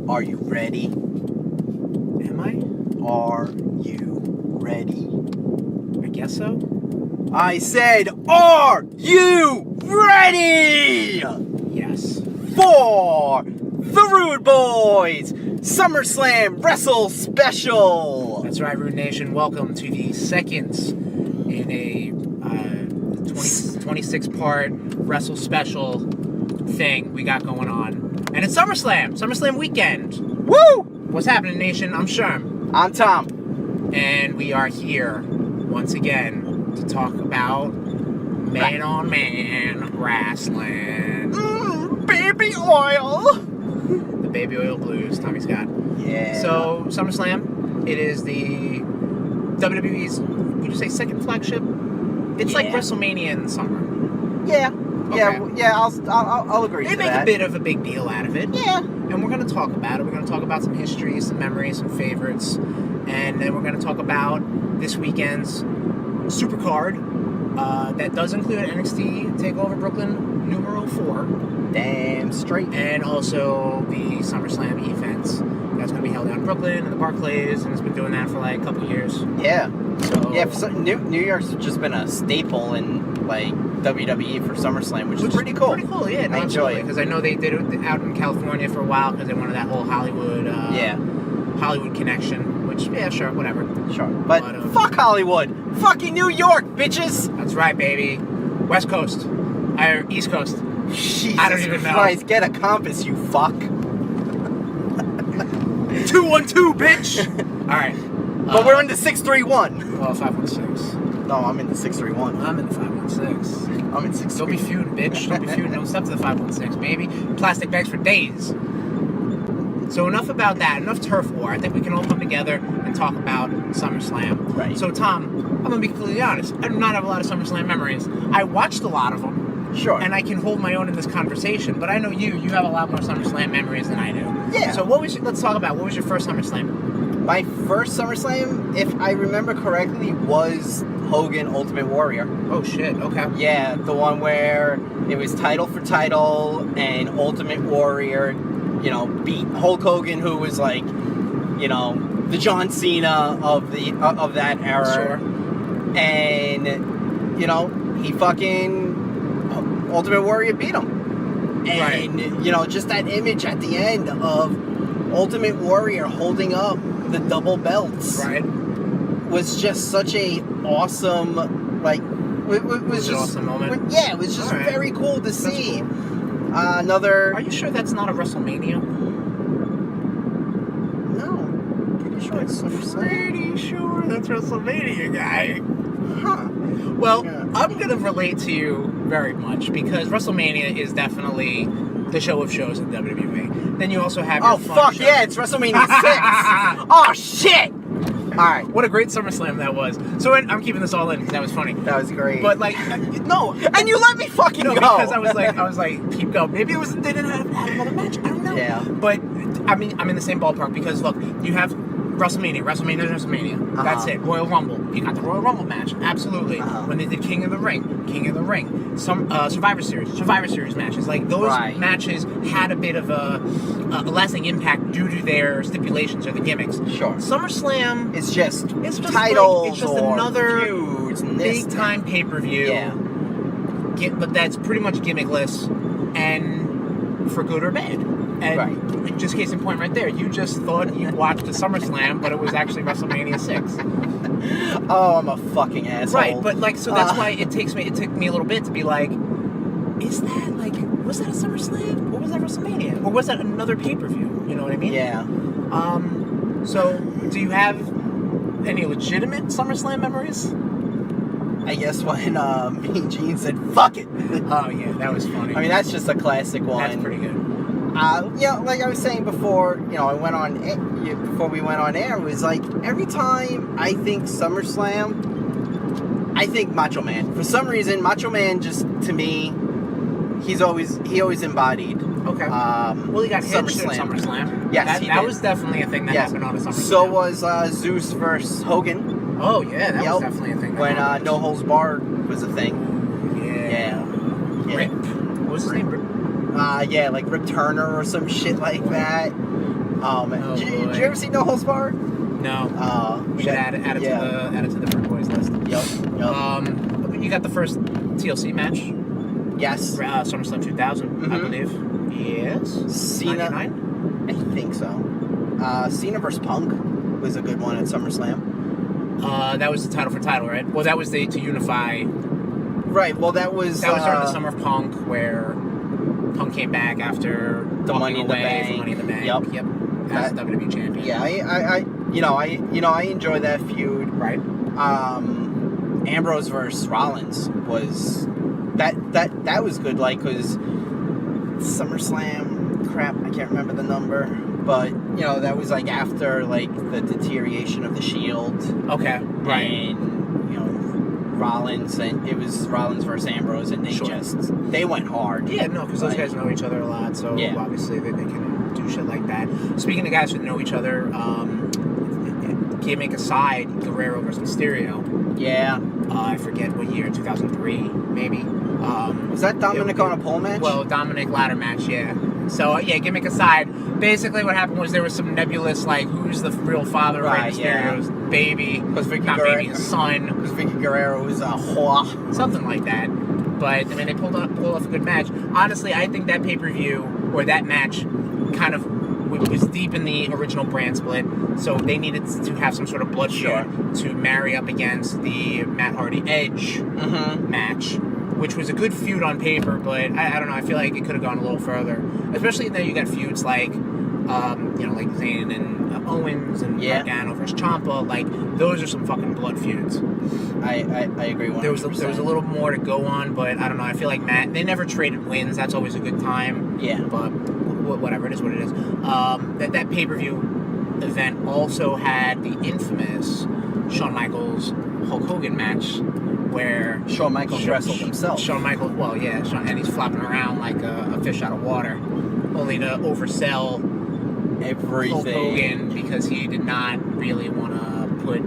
Are you ready? Am I? Are you ready? I guess so. I said, are you ready? Yes. For the RudeBoyz SummerSlam WrestleSpecial. That's right, Rude Nation. Welcome to the second in a 26-part WrestleSpecial thing we got going on. And it's SummerSlam weekend. Woo! What's happening, Nation? I'm Sherm. I'm Tom. And we are here once again to talk about man-on-man wrestling. Baby oil. The baby oil blues, Tommy Scott. Yeah. So, SummerSlam, it is the WWE's, would you say, second flagship? It's like WrestleMania in the summer. Yeah. Okay. Yeah, I'll agree They to make that. a bit of a big deal out of it. Yeah. And we're going to talk about it. We're going to talk about some history, some memories, some favorites. And then we're going to talk about this weekend's Supercard that does include NXT TakeOver Brooklyn numero 4. Damn straight. And also the SummerSlam events that's going to be held out in Brooklyn and the Barclays, and it's been doing that for like a couple years. Yeah. So Yeah, New York's just been a staple in like WWE for SummerSlam, which is pretty cool. Pretty cool, yeah. No, I enjoy it because I know they did it out in California for a while because they wanted that whole Hollywood Hollywood connection. Which, yeah, sure, whatever. Sure, but fuck Hollywood, fucking New York, bitches. That's right, baby. West Coast, or East Coast. Jesus I don't even know. Christ, get a compass, you fuck. 212, bitch. All right. But we're in the 631. Well, 516. No, I'm in the 631. I'm in the 516. I'm in 631. Don't be feuding, bitch. Don't be feuding. Don't step to the 516, baby. Plastic bags for days. So enough about that. Enough turf war. I think we can all come together and talk about SummerSlam. Right. So, Tom, I'm going to be completely honest. I do not have a lot of SummerSlam memories. I watched a lot of them. Sure. And I can hold my own in this conversation. But I know you have a lot more SummerSlam memories than I do. Yeah. So let's talk about, what was your first SummerSlam? My first SummerSlam, if I remember correctly, was Hogan Ultimate Warrior. Oh, shit. Okay. Yeah, the one where it was title for title and Ultimate Warrior, beat Hulk Hogan, who was like, the John Cena of that era. Sure. And, he fucking Ultimate Warrior beat him. And, just that image at the end of Ultimate Warrior holding up the double belts. Right. Was just such a awesome, it was just an awesome moment. Yeah, it was just very cool to see. Cool. Are you sure that's not a WrestleMania? No, pretty sure it's SummerSlam. Pretty sure that's WrestleMania, guy. Huh. Well, Yeah. I'm gonna relate to you very much because WrestleMania is definitely the show of shows in WWE. Then you also have your fun show. Yeah, it's WrestleMania 6. Oh shit! Alright. What a great SummerSlam that was. So I'm keeping this all in because that was funny. That was great. But no. And you let me fucking go. Because I was like, keep going. Maybe they didn't have another match. I don't know. Yeah. But I'm in the same ballpark because look, you have WrestleMania. That's it. Royal Rumble. You got the Royal Rumble match. Absolutely. When they did King of the Ring. Some Survivor Series matches. Like those matches had a bit of a lasting impact due to their stipulations or the gimmicks. Sure. SummerSlam. It's just titles. It's just or another feuds big time pay-per-view. Yeah. But that's pretty much gimmickless and for good or bad. And just case in point right there, you just thought you watched a SummerSlam, but it was actually WrestleMania 6. Oh, I'm a fucking asshole. Right, but so that's why it took me a little bit to be like, was that a SummerSlam? Or was that WrestleMania? Or was that another pay-per-view? You know what I mean? Yeah. So, do you have any legitimate SummerSlam memories? I guess when Mean Gene said, fuck it. Oh, yeah, that was funny. I mean, that's just a classic one. That's pretty good. Like I was saying before, before we went on air, it was like every time I think SummerSlam, I think Macho Man. For some reason, Macho Man just, to me, he always embodied. Okay. Well, he got hit at SummerSlam. Yes, that was definitely a thing that happened on a SummerSlam. So was Zeus versus Hogan. Oh yeah, that was definitely a thing. When No Holds Barred was a thing. Yeah. Rip. What was his name? Rip? Like Rip Turner or some shit like that. Oh man, Oh, did boy. you ever see No Holds Barred? No. We should add it to the RudeBoyz list. Yep. You got the first TLC match. Yes. SummerSlam 2000, I believe. Yes. Cena. 99? I think so. Cena vs. Punk was a good one at SummerSlam. That was the title for title, right? Well, that was to unify. Right. Well, that was during the Summer of Punk, where Punk came back after the Money in the away Bank. from Money in the Bank. Yep. As the WWE champion. Yeah, I enjoy that feud. Right. Ambrose versus Rollins was that was good. Like, cause SummerSlam, crap, I can't remember the number, but that was like after like the deterioration of the Shield. Okay. Right. And Rollins, and it was Rollins versus Ambrose, and they went hard. Yeah, no, because those guys know each other a lot, so obviously they can do shit like that. Speaking of guys who know each other, gimmick aside, Guerrero versus Mysterio. Yeah. I forget what year, 2003, maybe. Was that Dominic on a pole match? Well, Dominic ladder match, yeah. So, gimmick aside, basically what happened was there was some nebulous, like, who's the real father of Rey Mysterio's baby? Because baby, his son. Because Vicky Guerrero was a whore. Something like that. But, I mean, they pulled off a good match. Honestly, I think that pay-per-view, or that match, kind of was deep in the original brand split, so they needed to have some sort of blood feud to marry up against the Matt Hardy Edge match, which was a good feud on paper, but I don't know, I feel like it could have gone a little further. Especially then you got feuds like, like Zayn and Owens and Gargano versus Ciampa. Like, those are some fucking blood feuds. I agree 100%. There was a little more to go on, but I don't know, I feel like they never traded wins. That's always a good time. Yeah. But whatever, it is what it is. That pay-per-view event also had the infamous Shawn Michaels Hulk Hogan match, where Shawn Michaels wrestled himself. Shawn Michaels, and he's flopping around like a fish out of water, only to oversell everything. Hulk Hogan because he did not really want to put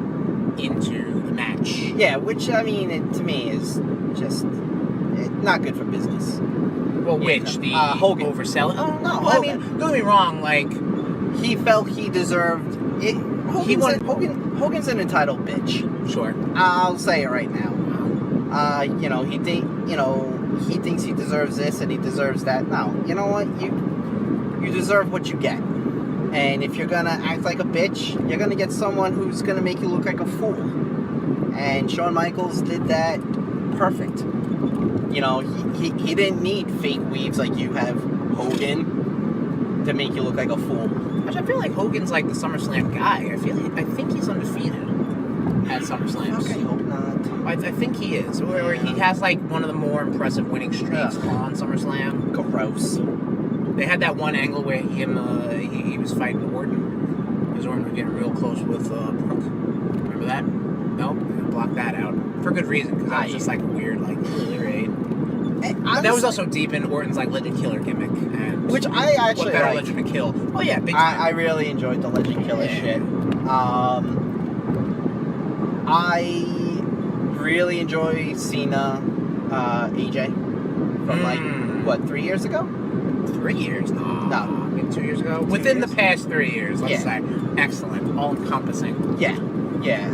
into the match. Yeah, which, I mean, to me is just not good for business. Well, which? The Hogan. Overselling? Oh, no. Hogan. I mean, don't get me wrong, like, he felt he deserved it. Hogan's an entitled bitch. Sure. I'll say it right now. He thinks he deserves this and he deserves that. No, you know what? You deserve what you get. And if you're gonna act like a bitch, you're gonna get someone who's gonna make you look like a fool. And Shawn Michaels did that perfect. He didn't need fake weaves like you have, Hogan, to make you look like a fool. I feel like Hogan's like the SummerSlam guy. I think he's undefeated at SummerSlams. Okay, hope not. I think he is. Or he has like one of the more impressive winning streaks on SummerSlam. Gross. They had that one angle where he was fighting Orton. Because Orton was getting real close with Brooke. Remember that? Nope. Blocked that out. For good reason, because that was just like weird, like, right? That was also deep in Orton's like Legend Killer gimmick. And which I actually what better like. Legend to Kill? Oh yeah, big time. I really enjoyed the Legend Killer shit. I really enjoy Cena, AJ from 3 years ago? 3 years? No. Maybe 2 years ago? Within the past 3 years, let's say. Excellent. All-encompassing. Yeah.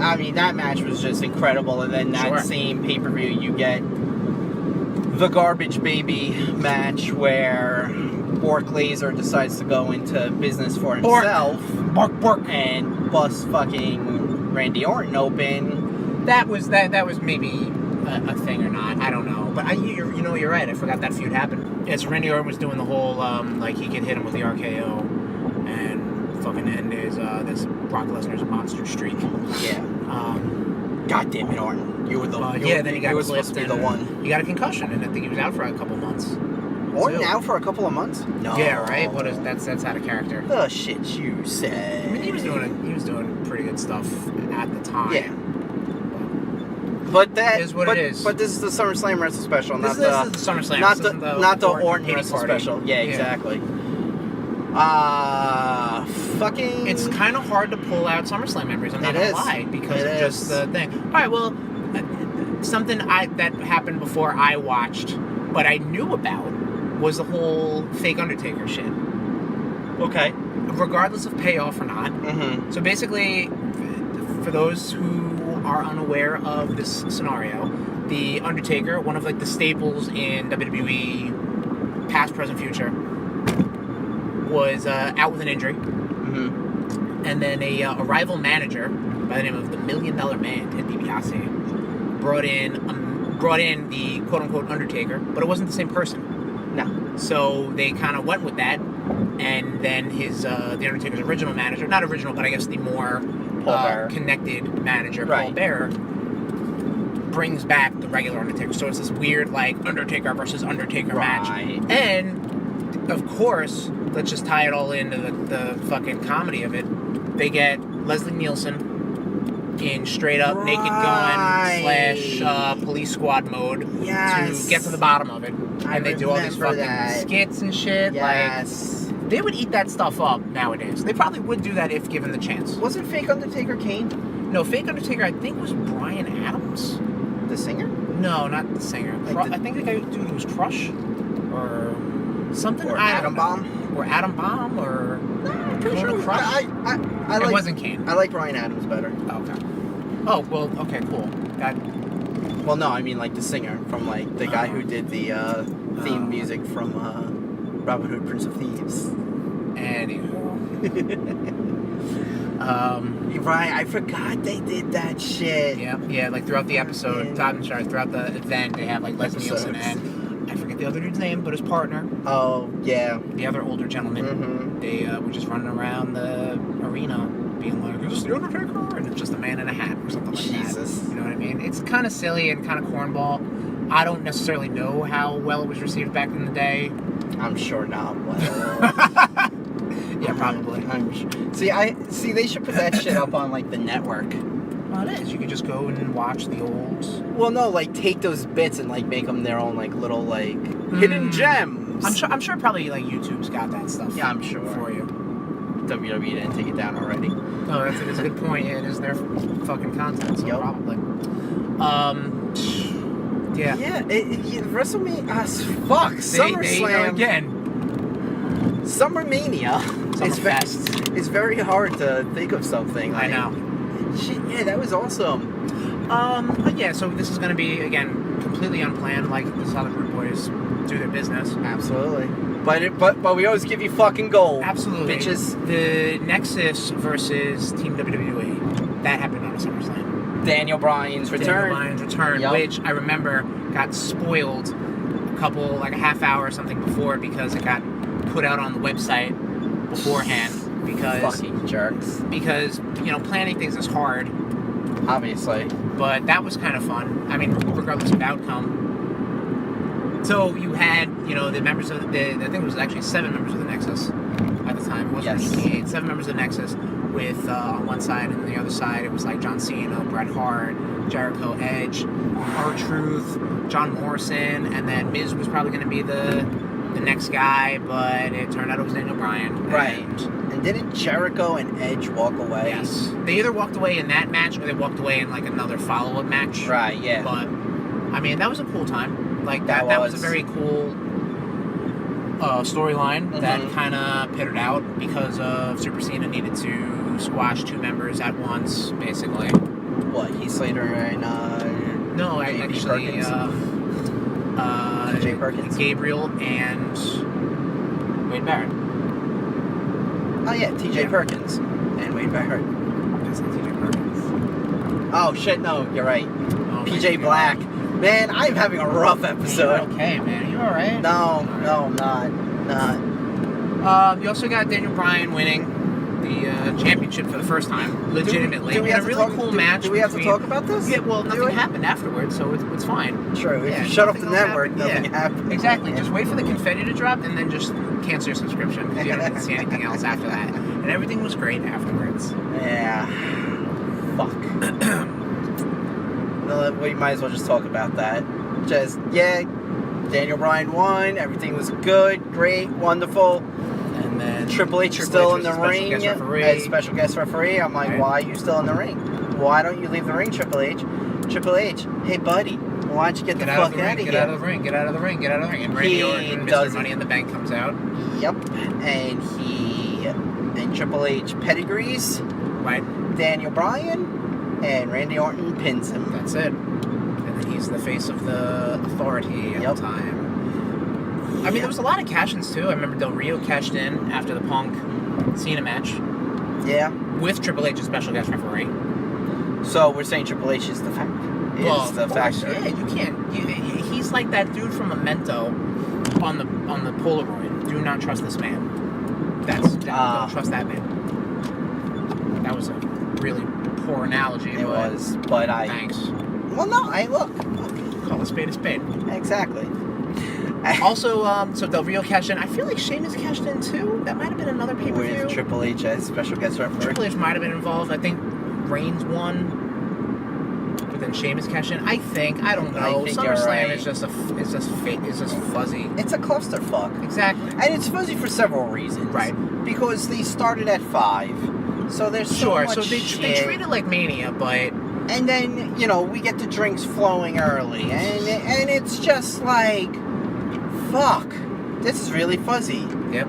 I mean, that match was just incredible. And then that same pay-per-view, you get the Garbage Baby match where Bork Laser decides to go into business for himself. Bork. And bust fucking Randy Orton open. That was maybe a thing or not. I don't know. But you're right. I forgot that feud happened. Yeah, so Randy Orton was doing the whole, like, he could hit him with the RKO and fucking end his, this Brock Lesnar's monster streak. Yeah. God damn it, Orton. You were the one. Then he got was supposed to be the one. He got a concussion, and I think he was out for a couple months. Orton out for a couple of months? No. Yeah, right? That's out of character. The shit you said. I mean, he was doing pretty good stuff at the time. Yeah. But that is what it is. But this is the SummerSlam WrestleSpecial, this is the SummerSlam, not the Orton Pity WrestleSpecial. Party. Yeah, exactly. Fucking. It's kind of hard to pull out SummerSlam memories. I'm not gonna lie because of just the thing. All right, well, something that happened before I watched, but I knew about, was the whole fake Undertaker shit. Okay. regardless of payoff or not. Mm-hmm. So basically, for those who are unaware of this scenario, the Undertaker, one of like the staples in WWE, past, present, future, was out with an injury. Mm-hmm. And then a rival manager by the name of the $1 Million Man, Ted DiBiase, brought in the quote-unquote Undertaker, but it wasn't the same person. No. So they kind of went with that, and then the Undertaker's original manager, not original, but I guess the more connected manager, Paul Bearer, brings back the regular Undertaker. So it's this weird, like, Undertaker versus Undertaker match. And, of course, let's just tie it all into the fucking comedy of it. They get Leslie Nielsen in straight up Naked Gun / police squad mode to get to the bottom of it. And they do all these fucking skits and shit. Yes. Like, they would eat that stuff up nowadays. They probably would do that if given the chance. Wasn't fake Undertaker Kane? No, fake Undertaker I think was Bryan Adams. The singer? No, not the singer. I think the guy dude was Crush or something. Or Adam Bomb. Or Adam Bomb or I'm pretty sure Crush. It wasn't Kane. I like Bryan Adams better. Okay. Oh, well, okay, cool. Well, no, I mean like the singer from like the guy who did the theme music from Robin Hood, Prince of Thieves. Anywho. Right, I forgot they did that shit. Yeah, like throughout the episode, throughout the event, they have like Leslie Nielsen and I forget the other dude's name, but his partner. Oh, yeah. The other older gentleman. Mm-hmm. They were just running around the arena being like, is this the Undertaker? And it's just a man in a hat or something like Jesus. that. You know what I mean? It's kind of silly and kind of cornball. I don't necessarily know how well it was received back in the day. I'm sure not well. Yeah, probably. I'm sure. See, they should put that shit up on like the network. Well, it is. You could just go and watch the old. Well, no, like take those bits and like make them their own like little like hidden gems. I'm sure probably like YouTube's got that stuff. Yeah, I'm sure for you. WWE didn't take it down already. No, that's a good point. Yeah, it is their fucking content, so probably. Yeah. Yeah, WrestleMania. Fuck. SummerSlam again. SummerMania. SummerFest. It's very hard to think of something. I know. Shit, yeah, that was awesome. But yeah, so this is going to be, again, completely unplanned, like this is how the RudeBoyz do their business. Absolutely. But we always give you fucking gold. Absolutely. Bitches. The Nexus versus Team WWE, that happened on a SummerSlam. Daniel Bryan's return. Yep. Which I remember got spoiled a half hour or something before because it got put out on the website beforehand. Because fucking jerks. Because, planning things is hard. Obviously. But that was kind of fun. I mean, regardless of outcome. So you had, the members of I think it was actually 7 members of the Nexus at the time. It wasn't 8, 7 members of the Nexus with on one side, and on the other side it was like John Cena, Bret Hart, Jericho, Edge, R-Truth, John Morrison, and then Miz was probably going to be the next guy, but it turned out it was Daniel Bryan. Right. And didn't Jericho and Edge walk away? Yes. They either walked away in that match or they walked away in like another follow-up match. Right, yeah. But, I mean, that was a cool time. Like, that was a very cool storyline that kind of pittered out because of Super Cena needed to squash 2 members at once, basically. What, Heath Slater and No, actually, TJ Perkins? Gabriel and Wade Barrett. Oh yeah, TJ Perkins and Wade Barrett. That's not TJ Perkins. Oh shit, no, you're right. Oh, PJ Black. Man, I'm having a rough episode. You're okay, man. Are you alright? No, I'm not. You also got Daniel Bryan winning the championship for the first time, legitimately. Do we have a really cool match. Do we have to talk about this? Yeah, well, nothing happened afterwards, so it's fine. True. If Yeah, you shut off the nothing network, happened. nothing happened. Exactly. Just wait for the confetti to drop, and then just cancel your subscription because you don't get to see anything else after that. And everything was great afterwards. Yeah. Fuck. No, we might as well just talk about that. Daniel Bryan won. Everything was good, great, wonderful. And then Triple H is still in the ring as special guest referee. I'm like, why are you still in the ring? Why don't you leave the ring, Triple H? Triple H, hey buddy, why don't you get the fuck out of here? Get out of the ring. And Randy Orton, Mr. Money in the Bank comes out. Yep, and then Triple H pedigrees Right. Daniel Bryan, and Randy Orton pins him. That's it. And then he's the face of the authority at the time. I mean, there was a lot of cash-ins, too. I remember Del Rio cashed in after the Punk Cena match. Yeah. With Triple H as special guest referee. So we're saying Triple H is the factor. Yeah, you can't. He's like that dude from Memento on the Polaroid. Do not trust this man. Don't trust that man. That was a really poor analogy. It was, but Thanks. Well, no, look. Call a spade a spade. Exactly. Also, so Del Rio cashed in. I feel like Sheamus cashed in too. That might have been another pay-per-view. With Triple H as special guest referee. Triple H might have been involved. I think Reigns won. But then Sheamus cashed in. I don't know. SummerSlam is just fuzzy. It's a clusterfuck. Exactly. And it's fuzzy for several reasons. Right. Because they started at 5. So there's so much they treat it like Mania, but... And then, we get the drinks flowing early. And it's just like... Fuck. This is really fuzzy. Yep.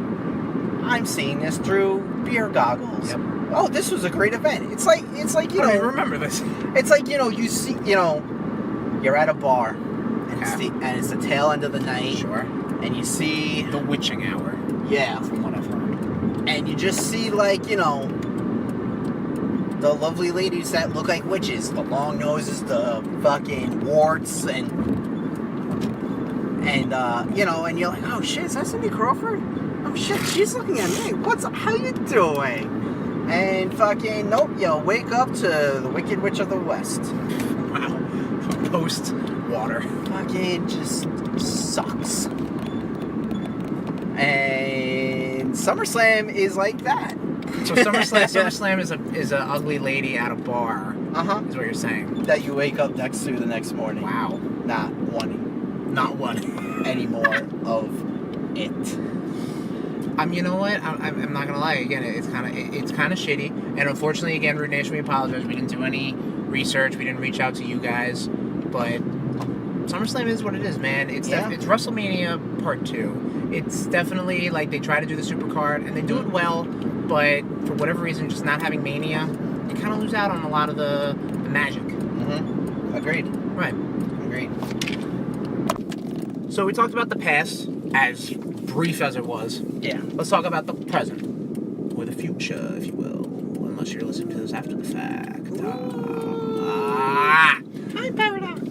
I'm seeing this through beer goggles. Yep. Oh, this was a great event. It's like I don't even remember this. It's like, you see, you're at a bar. And, it's the tail end of the night. Sure. And you see... The witching hour. Yeah. From what I've heard. And you just see, like, the lovely ladies that look like witches. The long noses, the fucking warts, and and you're like, oh shit, is that Cindy Crawford? Oh shit, she's looking at me. How you doing? And fucking, nope, wake up to the Wicked Witch of the West. Wow. Post water. Fucking just sucks. And SummerSlam is like that. So SummerSlam is a ugly lady at a bar. Is what you're saying. That you wake up next to the next morning. Wow. Not one anymore of it. You know what? I'm not gonna lie. Again, it's kind of shitty. And unfortunately, again, Rude Nation, we apologize. We didn't do any research. We didn't reach out to you guys. But SummerSlam is what it is, man. It's WrestleMania Part 2. It's definitely like they try to do the supercard and they do it well, but for whatever reason, just not having Mania, you kind of lose out on a lot of the magic. Mm-hmm. Agreed. Right. Agreed. So we talked about the past, as brief as it was. Yeah. Let's talk about the present, or the future, if you will, unless you're listening to this after the fact. Time paradox.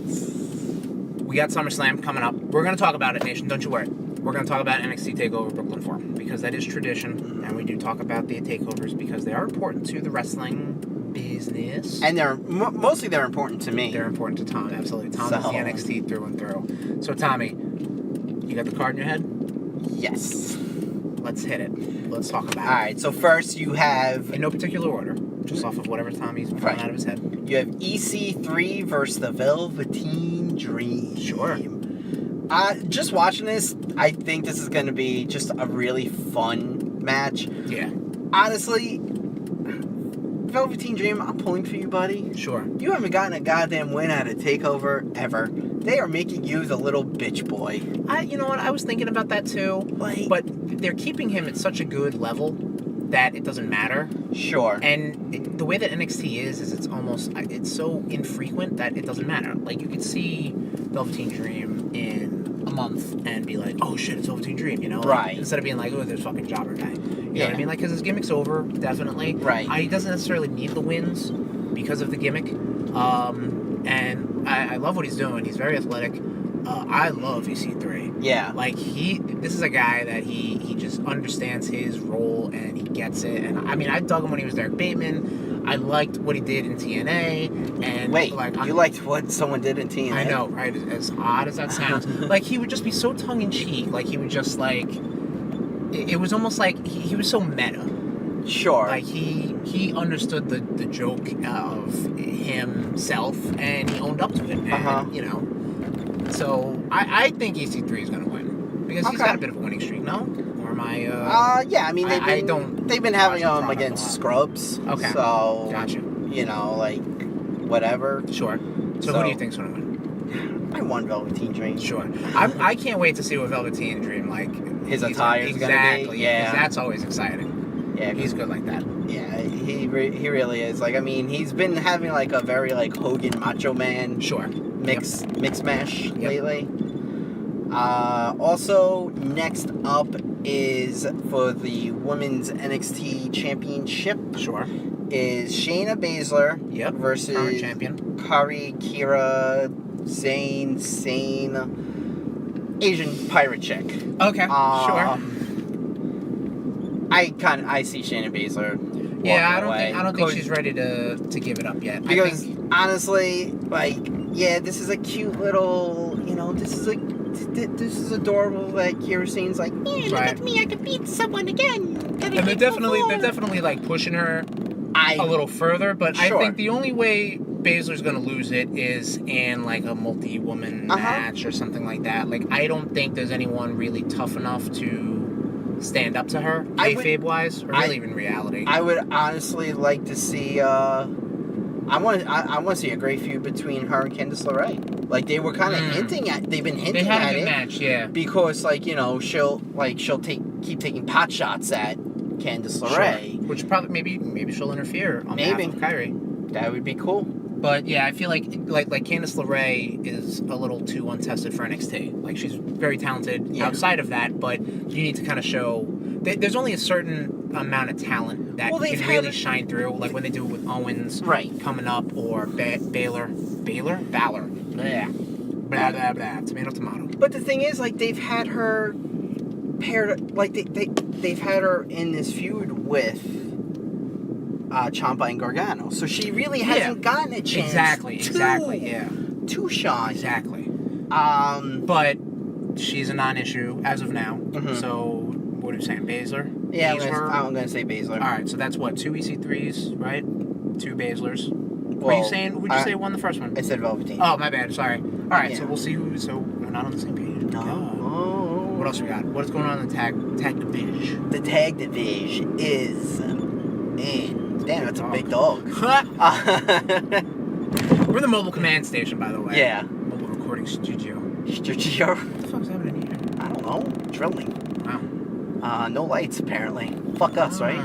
We got SummerSlam coming up. We're going to talk about it, Nation. Don't you worry. We're going to talk about NXT TakeOver Brooklyn 4, because that is tradition, and we do talk about the takeovers because they are important to the wrestling business. And they're mostly important to me. They're important to Tom, absolutely. Tom is the NXT through and through. So, Tommy, you got the card in your head? Yes. Let's hit it. Let's talk about it. All right, so first you have... In no particular order, just off of whatever Tommy's pulling out of his head. You have EC3 versus the Velveteen Dream. Sure. Just watching this, I think this is going to be just a really fun match. Yeah. Honestly, Velveteen Dream, I'm pulling for you, buddy. Sure. You haven't gotten a goddamn win at a TakeOver ever. They are making you the little bitch boy. You know what? I was thinking about that too. But they're keeping him at such a good level that it doesn't matter. Sure. And the way that NXT is it's so infrequent that it doesn't matter. Like, you could see Velveteen Dream in a month and be like, oh shit, it's Velveteen Dream, you know? Right. Instead of being like, oh, there's fucking jobber guy. You know what I mean? Like, because his gimmick's over, definitely. Right. He doesn't necessarily need the wins because of the gimmick. And I love what he's doing. He's very athletic. I love EC3. Yeah. Like, this is a guy that he just understands his role and he gets it. And I mean, I dug him when he was Derek Bateman. I liked what he did in TNA. And wait, you liked what someone did in TNA? I know, right? As odd as that sounds. Like, he would just be so tongue-in-cheek. Like, he would just, like... It was almost like he was so meta. Sure. Like, he understood the joke of himself, and he owned up to it. And, you know... So, I think EC3 is going to win. Because he's got a bit of a winning streak, no? Or am I... yeah, I mean, they've been having him against scrubs. Okay. So... Gotcha. You know, like, whatever. Sure. So who do you think's going to win? I want Velveteen Dream. Sure. I can't wait to see what Velveteen Dream, like... His attire is going to be. Exactly. Yeah. That's always exciting. Yeah, He's good like that. Yeah, he really is. Like, I mean, he's been having like a very like Hogan Macho Man mix mash lately. Also, next up is for the Women's NXT Championship. Is Shayna Baszler versus current champion. Kira Sane Asian pirate chick. Okay, sure. I see Shayna Baszler. I don't think she's ready to give it up yet. Because honestly, like, yeah, this is a cute little, you know, this is adorable. Like Kira Sane's like, hey, look at me, I can beat someone again. And they're definitely like pushing her a little further. But I think the only way Baszler's gonna lose it is in like a multi-woman match or something like that. Like, I don't think there's anyone really tough enough to stand up to her, kayfabe wise, or really even reality. I would honestly like to see. I want to see a great feud between her and Candice LeRae. Like, they were kind of hinting at. They've been hinting they had at a good it. Match, yeah. Because, like, you know, she'll keep taking pot shots at Candice LeRae. Sure. Which probably maybe she'll interfere on behalf of Kyrie. That would be cool. But yeah, I feel like Candice LeRae is a little too untested for NXT. Like, she's very talented outside of that, but you need to kind of show. There's only a certain amount of talent that can really shine through. Like when they do it with Owens coming up, or Balor, blah blah blah, tomato. But the thing is, like, they've had her paired, like they've had her in this feud with Ciampa and Gargano, so she really hasn't gotten a chance. Exactly, to shine. Exactly. But she's a non-issue as of now. So what are you saying, Baszler? Yeah, I'm gonna say Baszler. All right, so that's what, 2 EC3s, right? 2 Baszlers. What are you saying? Who'd you say won the first one? I said Velveteen. Oh, my bad. Sorry. All right, so we'll see who. So we're not on the same page. No. What else we got? What's going on in the tag division? The tag division is in. Damn, that's a big dog. We're the mobile command station, by the way. Yeah. Mobile recording studio. What the fuck's happening here? I don't know. Drilling. Wow. No lights, apparently. Fuck us, right?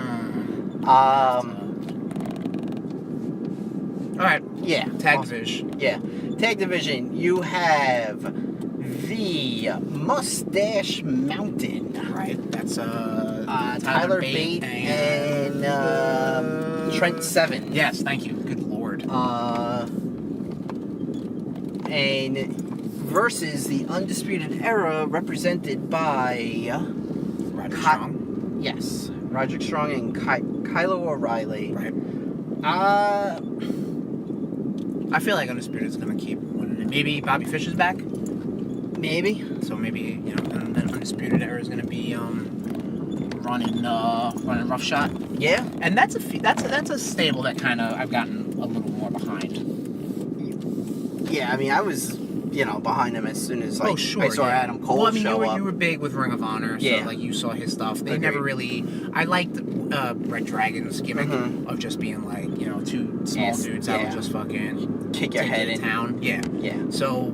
Alright. Yeah. Tag division. Yeah. Tag division. You have the Mustache Mountain. Right. That's Tyler Bate and Trent Seven. Yes, thank you. Good lord. And versus the Undisputed Era, represented by Roderick Strong. Yes, Roderick Strong and Kylo O'Reilly. Right. I feel like Undisputed is gonna keep winning it. Maybe Bobby Fish is back. Maybe. So maybe, you know, then Undisputed Era is gonna be running roughshot. Yeah. And that's a stable that kind of I've gotten a little more behind. Yeah, I mean, I was, you know, behind him as soon as I saw Adam Cole show up. You were big with Ring of Honor, so like you saw his stuff. They never really. I liked Red Dragon's gimmick of just being like, you know, two small dudes that would just fucking kick your head in town. Yeah. So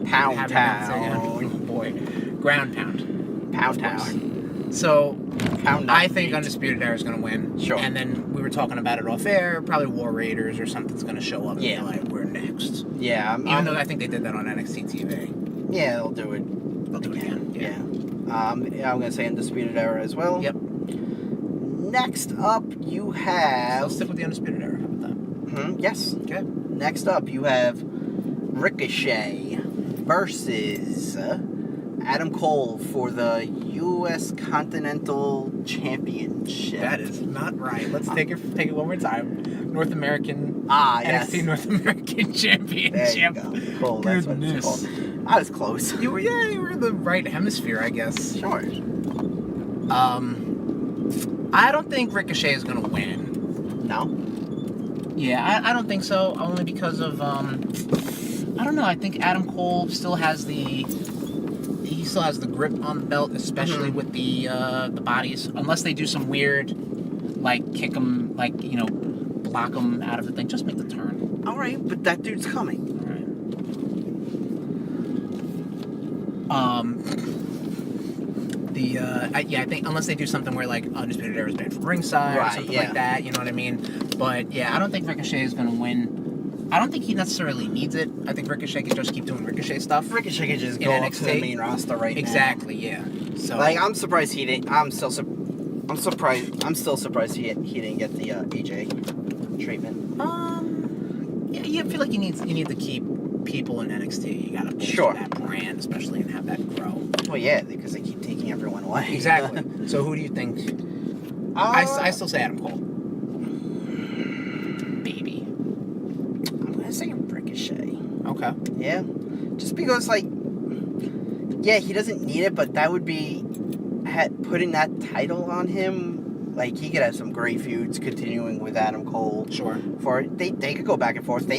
pound town. Oh boy, ground pound. Pound town. So I think Undisputed Era is going to win. Sure. And then we were talking about it off air. Probably War Raiders or something's going to show up and be like, we're next. Yeah. Even though I think they did that on NXT TV. Yeah, they'll do it. They'll do it again. Yeah. I'm going to say Undisputed Era as well. Yep. Next up, you have... Let's stick with the Undisputed Era. How about that? Yes. Okay. Next up, you have Ricochet versus Adam Cole for the U.S. Continental Championship. That is not right. Let's take it one more time. North American NXT North American Championship. There you go. Cool. That's what it's called. I was close. You were in the right hemisphere, I guess. Sure. I don't think Ricochet is gonna win. No? Yeah, I don't think so. Only because of I don't know. I think Adam Cole still has the grip on the belt, especially with the bodies. Unless they do some weird, like kick him, like, you know, block him out of the thing. Just make the turn. All right, but that dude's coming. All right. I think unless they do something where like Undisputed Era is banned from ringside or something like that, you know what I mean? But yeah, I don't think Ricochet is gonna win. I don't think he necessarily needs it. I think Ricochet can just keep doing Ricochet stuff. Ricochet can just go up to the main roster right now. Exactly, yeah. So like, I'm surprised he didn't. I'm still surprised he didn't get the AJ treatment. Yeah, I feel like you need to keep people in NXT. You gotta bolster that brand, especially, and have that grow. Well, yeah, because they keep taking everyone away. Exactly. So who do you think? I still say Adam Cole. Baby. I'm gonna say Ricochet. Okay. Yeah, just because like, yeah, he doesn't need it, but that would be putting that title on him. Like, he could have some great feuds continuing with Adam Cole. Sure. They could go back and forth.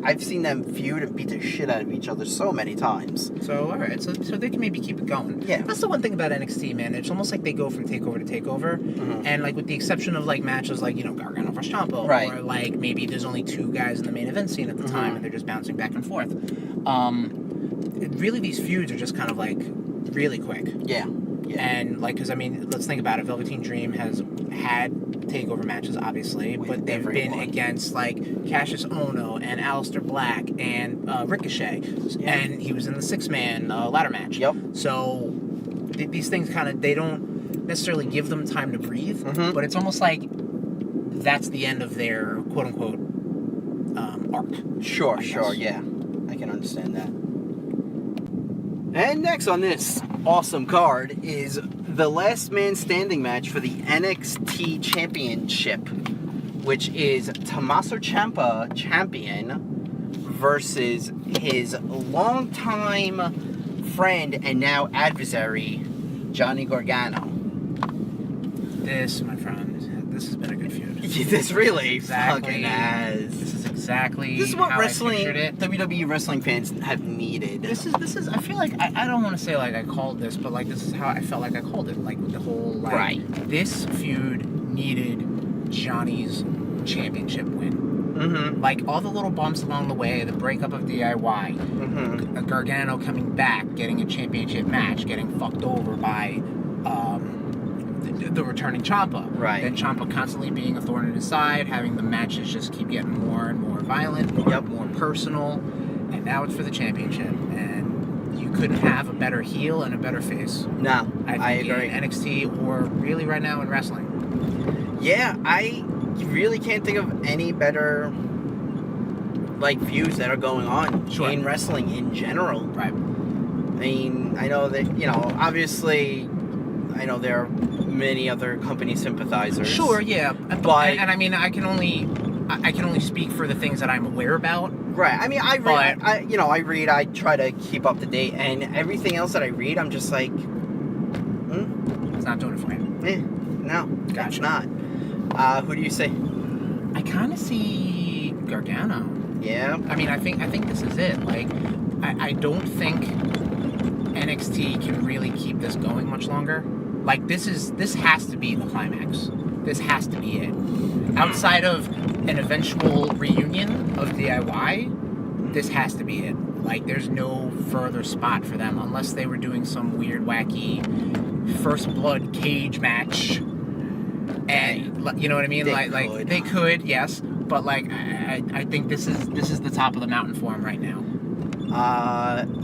I've seen them feud and beat the shit out of each other so many times. So, alright, so they can maybe keep it going. Yeah. That's the one thing about NXT, man. It's almost like they go from takeover to takeover. Mm-hmm. And, like, with the exception of, like, matches like, Gargano vs. Ciampa. Right. Or, like, maybe there's only 2 guys in the main event scene at the time and they're just bouncing back and forth. Really, these feuds are just kind of, like, really quick. Yeah. And, like, because, I mean, let's think about it. Velveteen Dream has had takeover matches, obviously, but they've been against, like, Cassius Ohno and Aleister Black and Ricochet. Yeah. And he was in the 6-man ladder match. Yep. So these things kind of, they don't necessarily give them time to breathe, but it's almost like that's the end of their quote-unquote arc. Sure, yeah. I can understand that. And next on this awesome card is the last man standing match for the NXT Championship, which is Tommaso Ciampa, champion, versus his longtime friend and now adversary, Johnny Gargano. This, my friend, this has been a good feud. This really fucking has. This is what how WWE wrestling fans have needed. This is. I feel like I don't want to say like I called this, but like this is how I felt like I called it. Like with the whole like this feud needed Johnny's championship win. Mm-hmm. Like all the little bumps along the way, the breakup of DIY, Gargano coming back, getting a championship match, getting fucked over by the returning Ciampa. Right. Then Ciampa constantly being a thorn in his side, having the matches just keep getting more and more violent, more personal, and now it's for the championship. And you couldn't have a better heel and a better face. No, I agree. In NXT or really right now in wrestling. Yeah, I really can't think of any better like feuds that are going on in wrestling in general. Right. I mean, I know that, obviously, I know there are many other company sympathizers. Sure, yeah, but and I mean, I can only speak for the things that I'm aware about. Right. I mean, I read. I try to keep up to date, and everything else that I read, I'm just like, it's not doing it for you. No, gotcha. It's not. Who do you say? I kind of see Gargano. Yeah. I mean, I think this is it. Like, I don't think NXT can really keep this going much longer. Like, this has to be the climax. This has to be it. Outside of an eventual reunion of DIY, this has to be it. Like, there's no further spot for them unless they were doing some weird, wacky First Blood cage match. And you know what I mean? They could, yes, but like I think this is the top of the mountain for them right now.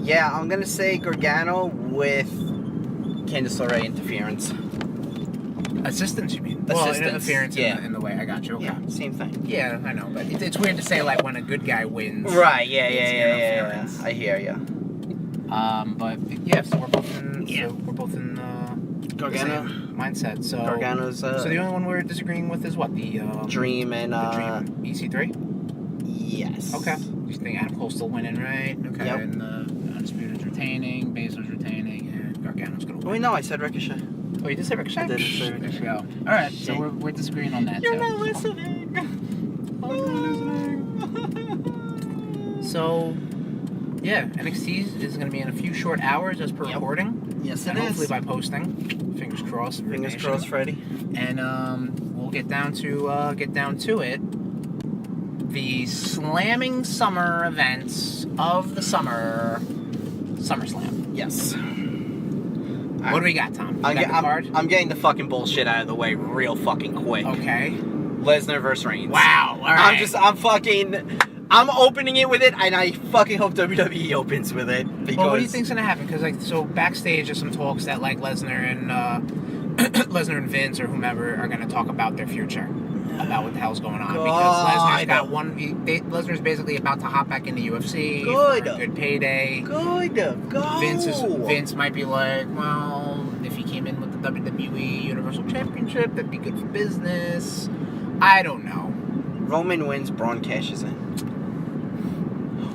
Yeah, I'm gonna say Gargano with Candice LeRae interference. Assistance, you mean? Assistance, interference in the way. I got you. Okay. Yeah, same thing. Yeah, I know, but it's weird to say like when a good guy wins. Right. Yeah. I hear you. But yeah, so we're both in Gargano mindset. So Gargano's. So the only one we're disagreeing with is what the Dream and Dream EC3. Yes. Okay. You think Adam Cole's still winning, right? Okay. Yep. And Undisputed's retaining, Baszler's retaining, and Gargano's gonna win. Wait, no, I said Ricochet. Oh, you did say Ricochet? I did say Ricochet. There we go. All right, so we're disagreeing on that. You're too. not listening. I'm not listening. So, yeah, NXT is going to be in a few short hours as per recording. Yes, and it hopefully is. by posting. Fingers crossed. Fingers crossed, Freddie. And we'll get down to it. The slamming summer events of the summer, SummerSlam. Yes. What do we got, Tom? You got the card? I'm getting the fucking bullshit out of the way real fucking quick. Okay. Lesnar versus Reigns. Wow. All right. I'm opening it with it, and I fucking hope WWE opens with it. Because Well, what do you think's gonna happen? Because so backstage, there's some talks that Lesnar and Lesnar and Vince or whomever are gonna talk about their future, about what the hell's going on. Because Lesnar's got Lesnar's basically about to hop back into UFC. Good. For a good payday. Good. Go. Vince might be like, well, if he came in with the WWE Universal Championship, that'd be good for business. I don't know. Roman wins, Braun cashes in.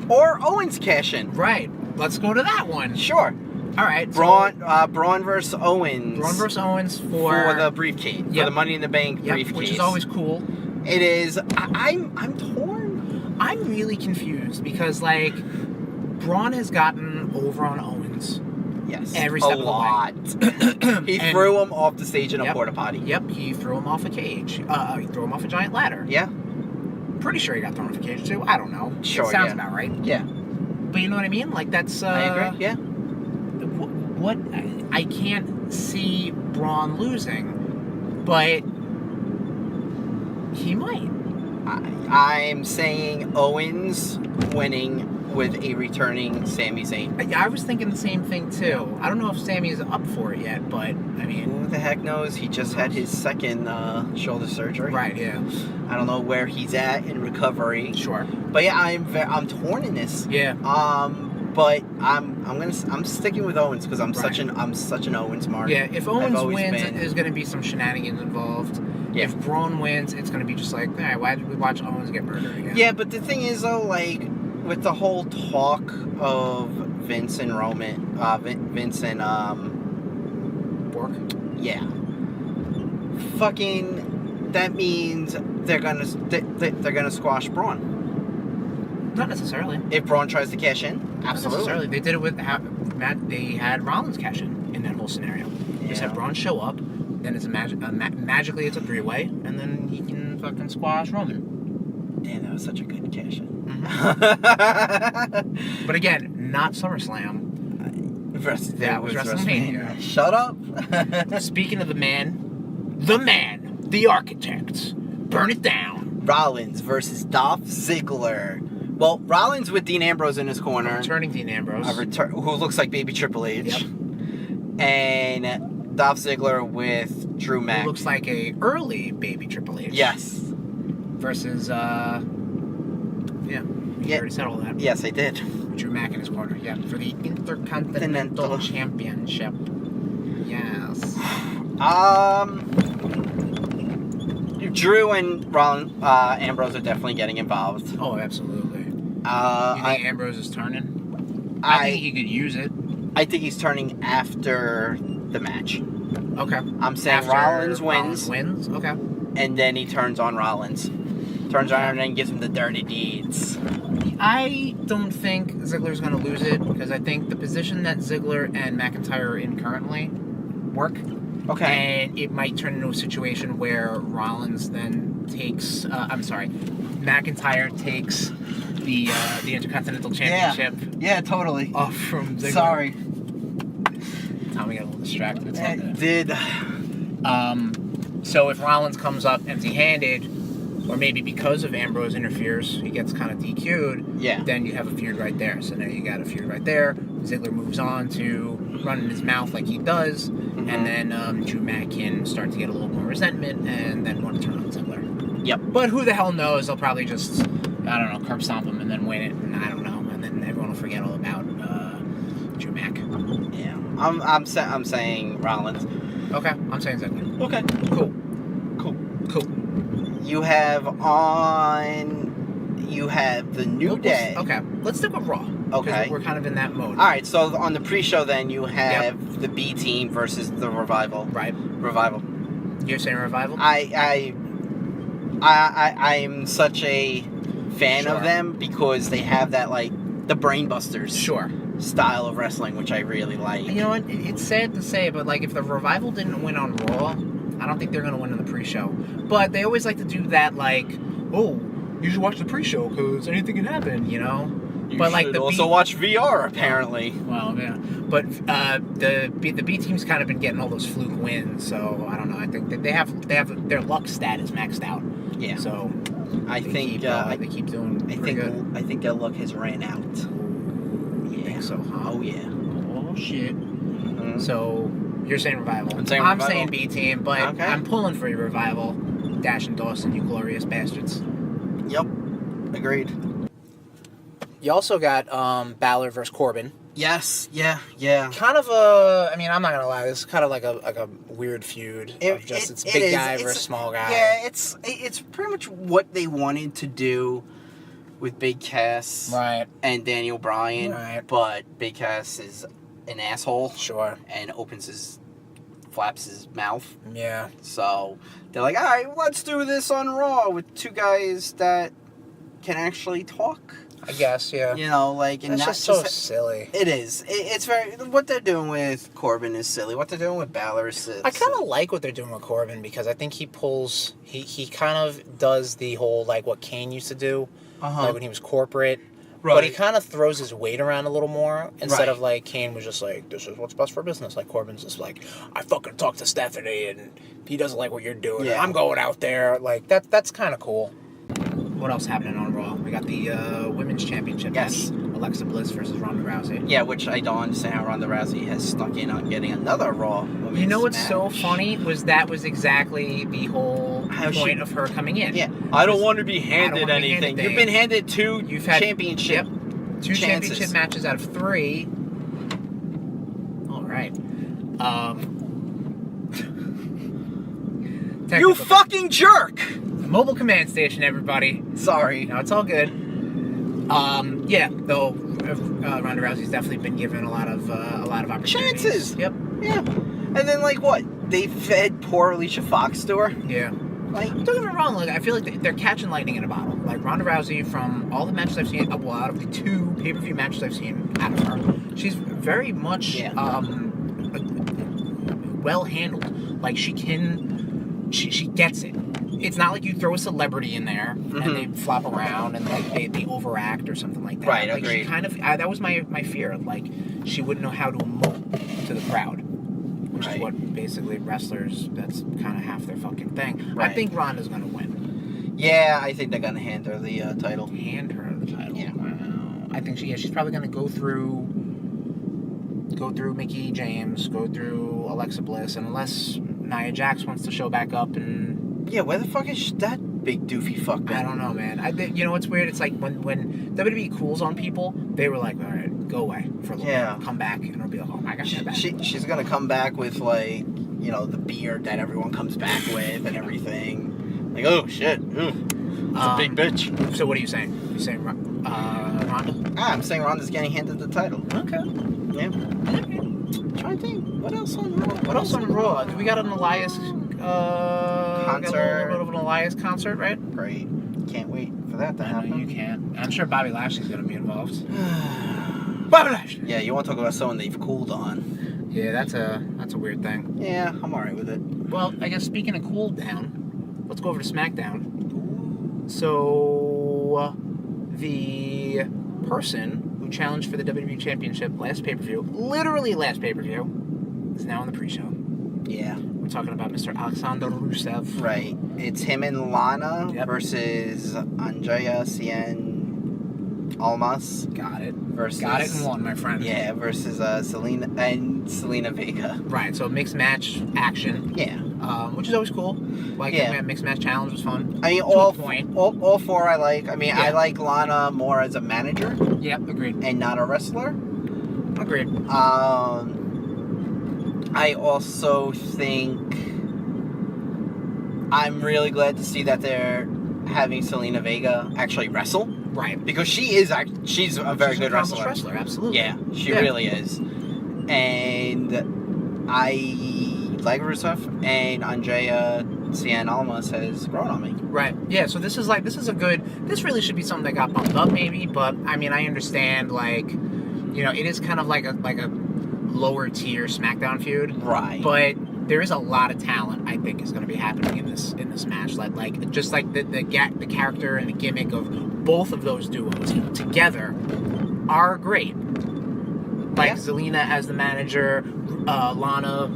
Or Owens cash in. Right. Let's go to that one. Sure. All right. Braun versus Owens. Braun versus Owens for the briefcase. Yep. For the Money in the Bank briefcase. Which is always cool. It is. I'm torn. I'm really confused because Braun has gotten over on Owens. Yes. Every step a lot. of the way. He threw him off the stage in a porta potty. Yep. He threw him off a cage. He threw him off a giant ladder. Yeah. Pretty sure he got thrown off a cage too. I don't know. Sure. It sounds about right. Yeah. But you know what I mean? That's. I agree. Yeah. What I can't see Braun losing, but he might. I'm saying Owens winning with a returning Sami Zayn. I was thinking the same thing too. I don't know if Sammy's up for it yet, but I mean, who the heck knows? He just had his second shoulder surgery. Right. Yeah. I don't know where he's at in recovery. Sure. But yeah, I'm torn in this. Yeah. But I'm sticking with Owens because I'm such an Owens mark. Yeah. If Owens wins, there's going to be some shenanigans involved. Yeah. If Braun wins, it's going to be just like, all right, why did we watch Owens get murdered again? Yeah, but the thing is though, with the whole talk of Vince and Roman, Vince and Bork. Yeah. Fucking, that means they're gonna squash Braun. Not necessarily. If Braun tries to cash in, absolutely. Not necessarily. They did it with they had Rollins cash in that whole scenario. Yeah. Just have Braun show up, then it's magically it's a three-way, and then he can fucking squash Roman. Damn, that was such a good cash in. Mm-hmm. But again, not SummerSlam. That was WrestleMania. Shut up. Speaking of the man, the architect, burn it down. Rollins versus Dolph Ziggler. Well, Rollins with Dean Ambrose in his corner. Returning Dean Ambrose. Who looks like baby Triple H. Yep. And Dolph Ziggler with Drew Mack. Who looks like a early baby Triple H. Yes. Versus, You already said all that. Yes, I did. Drew Mack in his corner. Yeah, for the Intercontinental Championship. Yes. Drew and Ambrose are definitely getting involved. Oh, absolutely. You think Ambrose is turning? I think he could use it. I think he's turning after the match. Okay. I'm saying Rollins wins. Okay. And then he turns on Rollins. Turns on and then gives him the dirty deeds. I don't think Ziggler's going to lose it because I think the position that Ziggler and McIntyre are in currently work. Okay. And it might turn into a situation where Rollins then takes... McIntyre takes the Intercontinental Championship. Yeah, totally. Off from Ziggler. Sorry. Tommy got a little distracted. It did. So if Rollins comes up empty-handed, or maybe because of Ambrose interferes, he gets kind of DQ'd, then you have a feud right there. So now you got a feud right there. Ziggler moves on to running his mouth like he does, and then Drew Mack can start to get a little more resentment and then want to turn on Ziggler. Yep. But who the hell knows? They'll probably just, I don't know, curb stomp him and then win it, and I don't know. And then everyone will forget all about Drew Mack. Yeah. I'm saying Rollins. Okay. I'm saying Ziggler. Okay. Cool. You have the New Day. Okay, let's stick with Raw. Okay. We're kind of in that mode. All right, so on the pre-show then you have the B Team versus the Revival. Right. Revival. You're saying Revival? I'm such a fan of them because they have that the Brainbusters style of wrestling, which I really like. You know what? It's sad to say, but if the Revival didn't win on Raw, I don't think they're going to win in the pre-show. But they always like to do that, oh, you should watch the pre-show because anything can happen, you know? You but like should the also watch VR apparently. Well, yeah, but the B team's kind of been getting all those fluke wins, so I don't know. I think that they have their luck stat is maxed out. Yeah. So I think they keep doing. I think their luck has ran out. You think so? Huh? Oh yeah. Oh shit. Mm-hmm. So you're saying revival? I'm saying B team, but okay. I'm pulling for your revival. Dash and Dawson, you glorious bastards. Yep. Agreed. You also got Balor versus Corbin. Yes. Yeah. Kind of a. I mean, I'm not gonna lie. This is kind of like a weird feud. It's big guy versus small guy. Yeah. It's pretty much what they wanted to do with Big Cass, Right. and Daniel Bryan. Right. But Big Cass is an asshole. Sure. And flaps his mouth. Yeah. So they're like, all right, let's do this on Raw with two guys that can actually talk. I guess, yeah. You know, like, and that's not just so silly. It is. It's very. What they're doing with Corbin is silly. What they're doing with Balor is silly. I kind of like what they're doing with Corbin because I think he pulls. He kind of does the whole like what Kane used to do, like when he was corporate. Right. But he kind of throws his weight around a little more instead of like Kane was just like, this is what's best for business. Like Corbin's just like, I fucking talked to Stephanie and he doesn't like what you're doing. Yeah. I'm going out there. Like that's kind of cool. What else happening on Raw? We got the Women's Championship match. Alexa Bliss versus Ronda Rousey. Yeah, which I don't understand how Ronda Rousey has snuck in on getting another Raw Women's You know what's match. so funny was exactly the whole point of her coming in. Yeah, I don't want to be handed anything. You've been handed two championship matches out of 3. All right. You fucking jerk! Mobile command station, everybody. Sorry. No, it's all good. Yeah, though Ronda Rousey's definitely been given a lot of opportunities. Chances. Yep. Yeah. And then like what? They fed poor Alicia Fox to her. Yeah. Like, don't get me wrong. Like, I feel like they're catching lightning in a bottle. Like Ronda Rousey, from all the matches I've seen, out of the 2 pay-per-view matches I've seen out of her, she's very much well handled. Like she gets it. It's not like you throw a celebrity in there and they flop around and like they overact or something like that. Right, like agreed. She kind of that was my fear. Like she wouldn't know how to emote to the crowd, which is what basically wrestlers. That's kind of half their fucking thing. Right. I think Ronda's gonna win. Yeah, I think they're gonna hand her the title. Hand her the title. Yeah. Wow. I think she's probably gonna go through Mickie James, go through Alexa Bliss, and unless Nia Jax wants to show back up and. Yeah, where the fuck is that big doofy fuck been? I don't know, man. You know what's weird? It's like when WWE cools on people, they were like, all right, go away for a little bit, come back, and it'll be like, oh my gosh, she's gonna come back with like, you know, the beard that everyone comes back with and everything. Like, oh shit, it's a big bitch. So what are you saying? You saying Ronda? I'm saying Ronda's getting handed the title. Okay. Yeah. I'm trying to think. What else on Raw? What else on Raw? Do we got an Elias concert? Got a little bit of an Elias concert, right? Great. Can't wait for that to happen. I know you can't. I'm sure Bobby Lashley's gonna be involved. Bobby Lashley. Yeah, you want to talk about someone they've cooled on? Yeah, that's a weird thing. Yeah, I'm alright with it. Well, I guess speaking of cool down, let's go over to SmackDown. So the person who challenged for the WWE Championship last pay-per-view, literally last pay-per-view, is now on the pre-show. Yeah. We're talking about Mr. Alexander Rusev. Right. It's him and Lana versus Andrea Cien Almas. Got it. Versus, got it in one, my friend. Yeah, versus Selena Vega. Right, so mixed match action. Yeah. Which is always cool. Like, mixed match challenge was fun. I mean, all 4 I like. I mean, I like Lana more as a manager. Yep, agreed. And not a wrestler. Agreed. I also think I'm really glad to see that they're having Selena Vega actually wrestle. Right. Because she's a very good wrestler. Absolutely. Yeah, she really is. And I like Rusev, and Andrea Cien Almas has grown on me. Right. Yeah, so this really should be something that got bumped up maybe, but I mean, I understand, like, you know, it is kind of like a lower tier SmackDown feud. Right. But there is a lot of talent I think is going to be happening in this match. Like just like the character and the gimmick of both of those duos together are great. Like Yeah. Zelina as the manager, Lana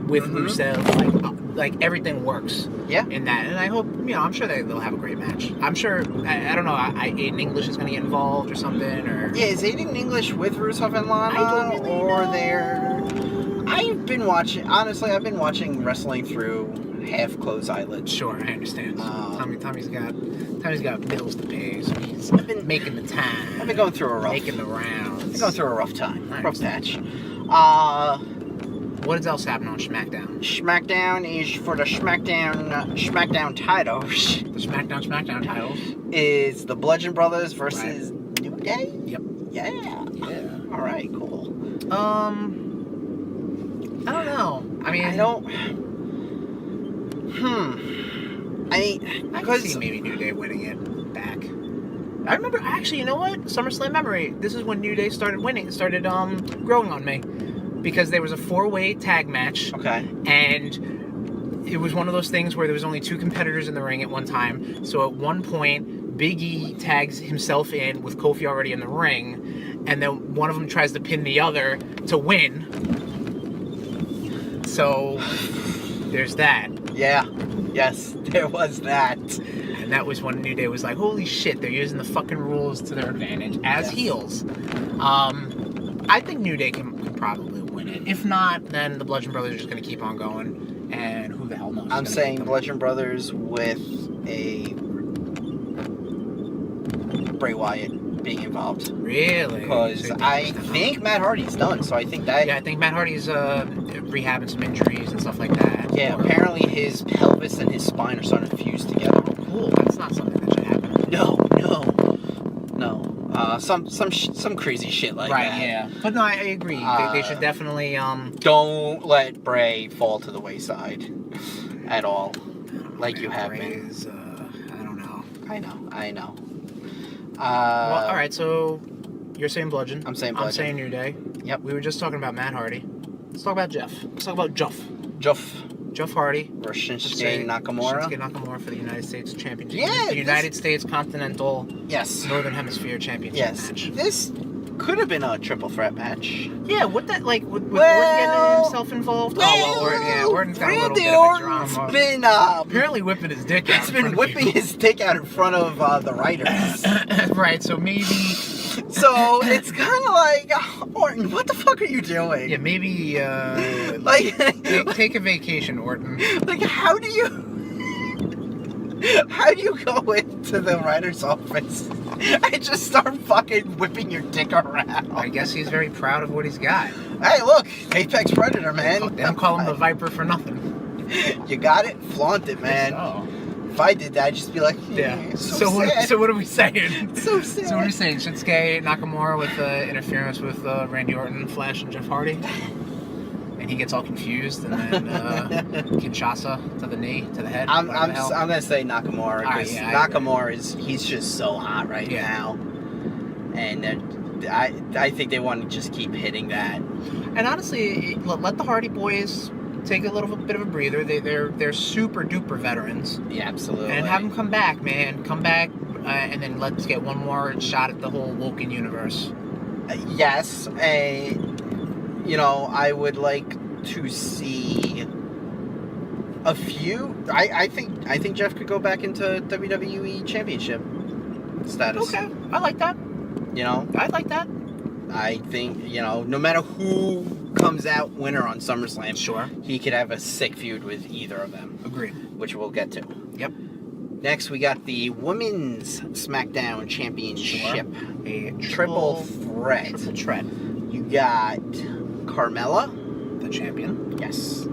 with Rusev, like everything works. Yeah. In that, and I hope, I'm sure they'll have a great match. I'm sure. I don't know. Aiden English is going to get involved or something, or Yeah, is Aiden English with Rusev and Lana, I don't really or know. they're? I've been watching. Honestly, I've been watching wrestling through half closed eyelids. Sure, I understand. Tommy's got bills to pay, so he's I've been making the time. I've been going through a rough. making the rounds. I've been going through a rough time, I rough patch. What else happened on SmackDown? SmackDown is for the SmackDown titles. The SmackDown titles. Is the Bludgeon Brothers versus New Day? Yep. Yeah. All right. Cool. I don't know. I mean, I don't. I can see maybe New Day winning it back. I remember, actually, you know what? SummerSlam memory. This is when New Day started growing on me. Because there was a 4-way tag match. Okay. And it was one of those things where there was only 2 competitors in the ring at one time. So at one point, Big E tags himself in with Kofi already in the ring. And then one of them tries to pin the other to win. So there's that. Yeah. Yes, there was that. And that was when New Day was like, holy shit, they're using the fucking rules to their advantage as heels. I think New Day can probably win it. If not, then the Bludgeon Brothers are just going to keep on going. And who the hell knows? I'm saying Bludgeon Brothers with a Bray Wyatt being involved. Really? Because I think Matt Hardy's done, so I think that... Yeah, I think Matt Hardy's rehabbing some injuries and stuff like that. Yeah, apparently his pelvis and his spine are starting to fuse together. Cool, that's not something that should happen. No. Some crazy shit like that. Right, yeah. But no, I agree. They should definitely, Don't let Bray fall to the wayside at all. Like you have been. I don't know. I know. Well, alright, so you're saying Bludgeon. I'm saying Bludgeon. I'm saying New Day. Yep. We were just talking about Matt Hardy. Let's talk about Jeff. Let's talk about Jeff Hardy. Or Shinsuke Nakamura. Shinsuke Nakamura for the United States Championship. Yeah, The United States Continental Northern Hemisphere Championship match. This could have been a triple threat match. Yeah, with Orton getting himself involved. Orton's got a little bit of a drama. Been apparently whipping his dick out. He's been whipping his dick out in front of the writers. Right, so maybe... So it's kind of like, Orton, what the fuck are you doing? Yeah, maybe take a vacation, Orton. Like, how do you go into the writer's office and just start fucking whipping your dick around? I guess he's very proud of what he's got. Hey, look, Apex Predator, man. They don't call him the Viper for nothing. You got it? Flaunt it, man. Oh. If I did that, I'd just be like, yeah. So what are we saying? So sad. So what are we saying? Shinsuke Nakamura with interference with Randy Orton, Flash, and Jeff Hardy? And he gets all confused, and then Kinshasa to the knee, to the head. I'm gonna say Nakamura because Nakamura he's just so hot right now, and I think they want to just keep hitting that. And honestly, let the Hardy Boys take a little bit of a breather. They're super duper veterans. Yeah, absolutely. And have them come back, man. Come back, and then let's get one more shot at the whole Woken universe. Yes, I would like to see a few. I think Jeff could go back into WWE Championship status. Okay, I like that. I like that. I think no matter who comes out winner on SummerSlam, sure, he could have a sick feud with either of them. Agreed. Which we'll get to. Yep. Next, we got the Women's SmackDown Championship. Sure. A triple threat. Triple threat. You got Carmella, the champion. Yes.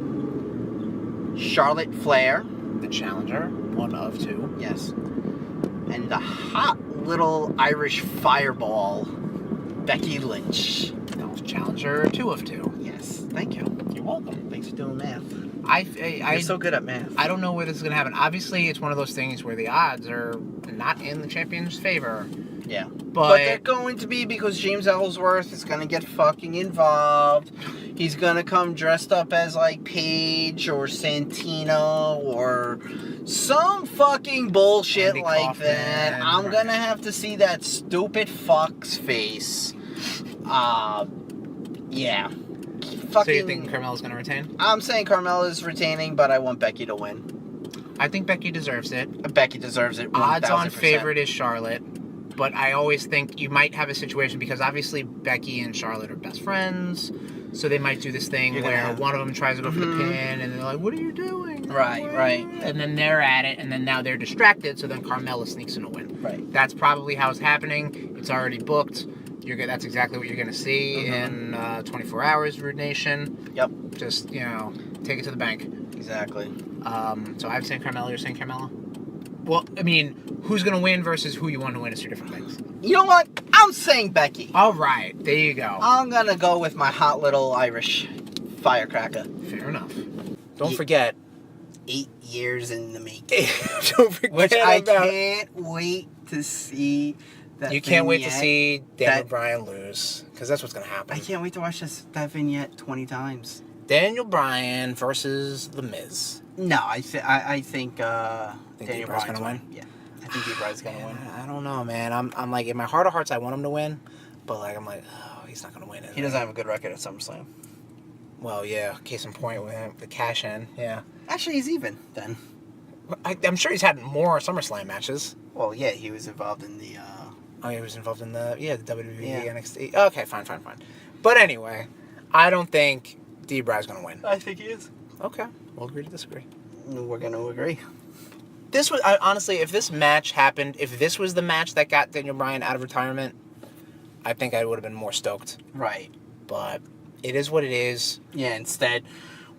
Charlotte Flair, the challenger, 1 of 2. Yes. And the hot little Irish fireball, Becky Lynch. No, challenger, 2 of 2. Yes. Thank you. You're welcome. Thanks for doing math. You're so good at math. I don't know where this is going to happen. Obviously, it's one of those things where the odds are not in the champion's favor. Yeah. But they're going to be because James Ellsworth is going to get fucking involved. He's going to come dressed up as like Paige or Santina or some fucking bullshit Andy like Kaufman, that. I'm going to have to see that stupid fuck's face Yeah. So you think Carmella's going to retain? I'm saying Carmella's retaining, but I want Becky to win. I think Becky deserves it. Becky deserves it. 1000%. Odds-on favorite is Charlotte, but I always think you might have a situation because obviously Becky and Charlotte are best friends, so they might do this thing where one of them tries to go for the pin, and they're like, "What are you doing?" Right. And then they're at it, and then now they're distracted, so then Carmella sneaks in a win. Right. That's probably how it's happening. It's already booked. That's exactly what you're going to see in 24 hours, Rude Nation. Yep. Just, take it to the bank. Exactly. So I'm saying Carmella, you're saying Carmella? Well, I mean, who's going to win versus who you want to win is two different things. You know what? I'm saying Becky. All right. There you go. I'm going to go with my hot little Irish firecracker. Fair enough. Don't forget. 8 years in the making. Don't forget Which I can't wait to see. You can't wait to see Daniel Bryan lose, because that's what's going to happen. I can't wait to watch that vignette 20 times. Daniel Bryan versus The Miz. No, I think Daniel Bryan's going to win? Yeah, I think Daniel Bryan's going to win. I don't know, man. I'm like, in my heart of hearts, I want him to win, but like, I'm like, oh, he's not going to win. He doesn't have a good record at SummerSlam. Well, yeah, case in point with him, the cash in, yeah. Actually, he's even then. I'm sure he's had more SummerSlam matches. Well, yeah, he was involved in the... Oh, he was involved in the WWE, NXT. Okay, fine. But anyway, I don't think D-Bry's going to win. I think he is. Okay, we'll agree to disagree. We're going to agree. This was, honestly, if this match happened, if this was the match that got Daniel Bryan out of retirement, I think I would have been more stoked. Right. But it is what it is. Yeah, instead...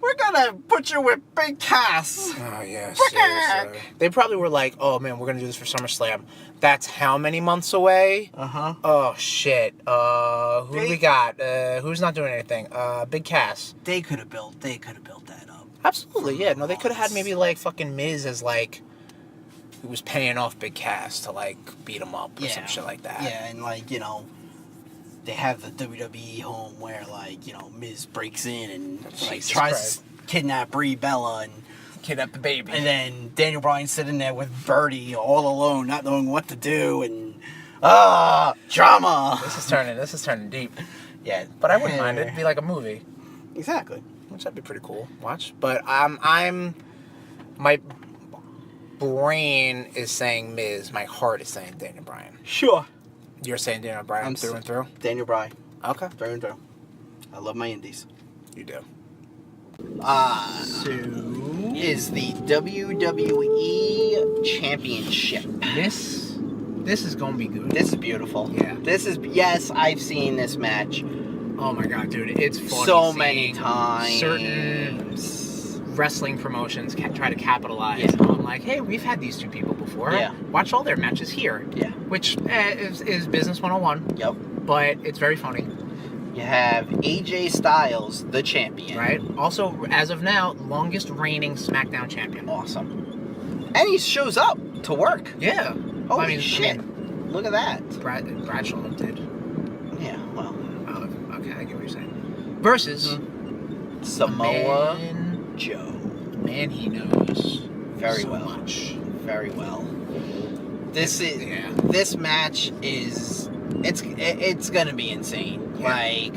We're gonna put you with Big Cass. Oh, yeah, seriously. They probably were like, oh, man, we're gonna do this for SummerSlam. That's how many months away? Uh-huh. Oh, shit. Who do we got? Who's not doing anything? Big Cass. They could have built that up. Absolutely, yeah. No, they could have had maybe, like, fucking Miz as, like, who was paying off Big Cass to, like, beat him up or some shit like that. Yeah, and, like, they have the WWE home where, like, Miz breaks in and like tries to kidnap Brie Bella and kidnap the baby. And then Daniel Bryan's sitting there with Birdie all alone, not knowing what to do, and drama. This is turning deep. Yeah, but I wouldn't mind it. It'd be like a movie. Exactly. Which that'd be pretty cool. Watch. But my brain is saying Miz. My heart is saying Daniel Bryan. Sure. You're saying Daniel Bryan through and through? Daniel Bryan. Okay. Through and through. I love my indies. You do. So is the WWE Championship. This is gonna be good. This is beautiful. Yeah. Yes, I've seen this match. Oh my god, dude. It's funny so many times. Certain wrestling promotions try to capitalize on, like, hey, we've had these two people before. Yeah. Watch all their matches here. Yeah. Which is business 101. Yep. But it's very funny. You have AJ Styles, the champion. Right. Also, as of now, longest reigning SmackDown champion. Awesome. And he shows up to work. Yeah. Holy shit. Look at that. Bradshaw did. Yeah, well. Oh, okay, I get what you're saying. Versus Samoa Joe. Man, he knows very so well. Much. Very well. This match is it's gonna be insane. Yeah. Like,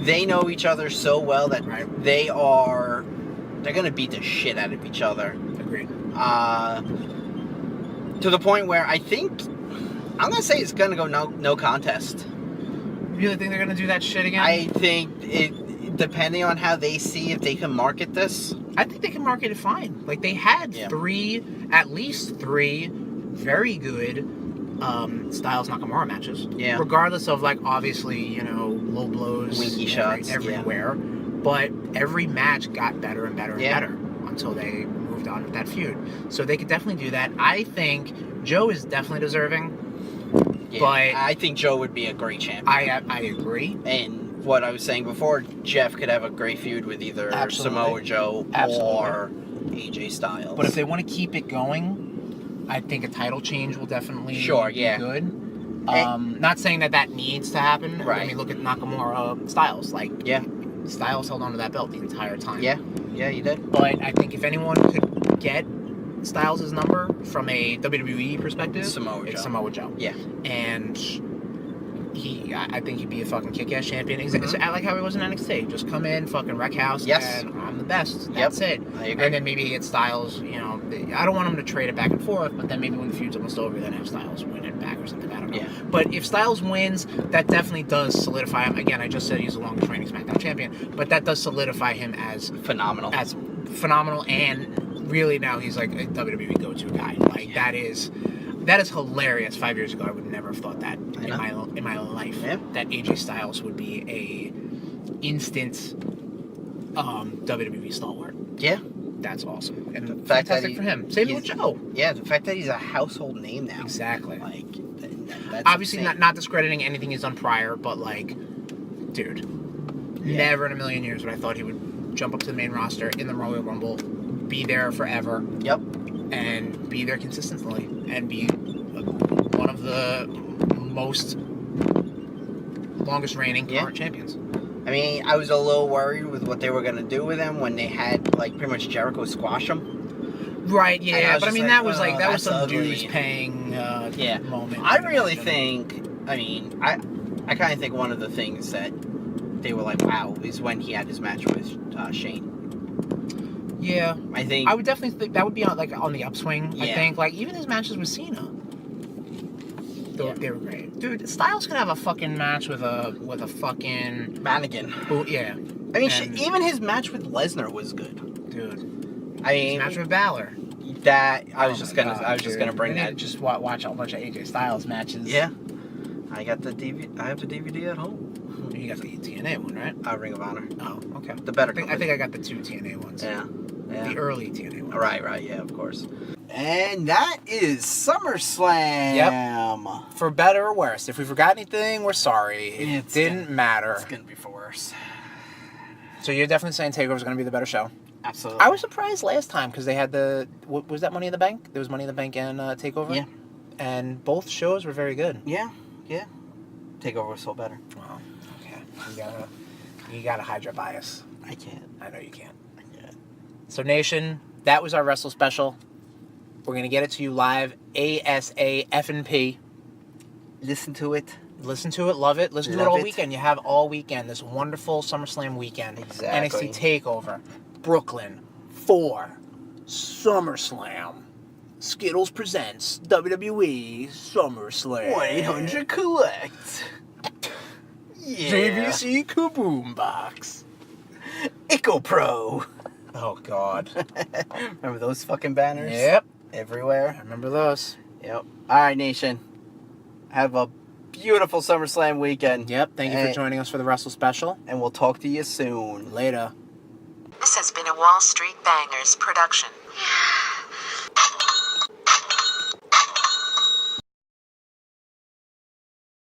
they know each other so well that they're gonna beat the shit out of each other. Agreed. To the point where I think I'm gonna say it's gonna go no contest. You really think they're gonna do that shit again? I think depending on how they see if they can market this. I think they can market it fine. Like, they had at least three very good Styles Nakamura matches. Yeah. Regardless of, like, obviously, low blows, winky shots everywhere. Yeah. But every match got better and better and better until they moved on with that feud. So they could definitely do that. I think Joe is definitely deserving. Yeah, but I think Joe would be a great champion. I agree. And what I was saying before, Jeff could have a great feud with either Samoa Joe or AJ Styles. But if they want to keep it going, I think a title change will definitely be good. Not saying that needs to happen. Right. I mean, look at Nakamura Styles. Like, Styles held on to that belt the entire time. Yeah, he did. But I think if anyone could get Styles' number from a WWE perspective, Samoa Joe. Yeah. And I think he'd be a fucking kick-ass champion. It's like how he was in NXT. Just come in, fucking wreck house, and I'm the best. That's it. I agree. And then maybe he gets Styles, you know, I don't want him to trade it back and forth, but then maybe when the feud's almost over, then have Styles win it back or something. I don't know. Yeah. But if Styles wins, that definitely does solidify him. Again, I just said he's a longest reigning SmackDown champion, but that does solidify him as phenomenal. And really now he's like a WWE go-to guy. Like that is hilarious. 5 years ago, I would never have thought that in my life that AJ Styles would be a instant WWE stalwart. Yeah, that's awesome. And the fact fantastic for him. Same with Joe. Yeah, the fact that he's a household name now. Exactly. Like, that's obviously insane. not discrediting anything he's done prior, but like, dude, never in a million years would I thought he would jump up to the main roster in the Royal Rumble, be there forever. Yep. And be there consistently and be one of the most longest reigning current champions. I mean, I was a little worried with what they were going to do with him when they had, like, pretty much Jericho squash him. Right, yeah. But I mean, like, that was like, that was some ugly. dues paying moment. I really think, I mean, I kind of think one of the things that they were like, wow, is when he had his match with Shane. Yeah. I think... I would definitely think that would be on the upswing, Yeah. I think. Like, even his matches with Cena. They were great. Dude, Styles could have a fucking match with a fucking... mannequin. Yeah. I mean, even his match with Lesnar was good. Dude. I mean... His match with Balor. I was just gonna bring that. Just watch a bunch of AJ Styles matches. Yeah. I got the DVD. I have the DVD at home. You got the TNA one, right? Ring of Honor. Oh, okay. The better. I think I got the 2 TNA ones. Yeah. The early TNA ones. Right. Yeah, of course. And that is SummerSlam. Yep. For better or worse. If we forgot anything, we're sorry. It didn't matter. It's gonna be for worse. So you're definitely saying TakeOver's gonna be the better show. Absolutely. I was surprised last time because they had was that Money in the Bank? There was Money in the Bank and TakeOver? Yeah. And both shows were very good. Yeah. TakeOver was so better. Wow. Okay. You gotta hide your bias. I can't. I know you can't. I can't. So Nation, that was our WrestleSpecial. We're gonna get it to you live ASAP. Listen to it. Listen to it, love it. Listen to it all weekend. You have all weekend. This wonderful SummerSlam weekend. Exactly. NXT TakeOver Brooklyn 4 SummerSlam. Skittles presents WWE SummerSlam. 1-800 collect. Yeah. JVC Kaboom Box. Echo Pro. Oh God. Remember those fucking banners? Yep. Everywhere. I remember those. Yep. All right, Nation. Have a beautiful SummerSlam weekend. Yep. Thank you for joining us for the WrestleSpecial. And we'll talk to you soon. Later. This has been a Wall Street Bangers production.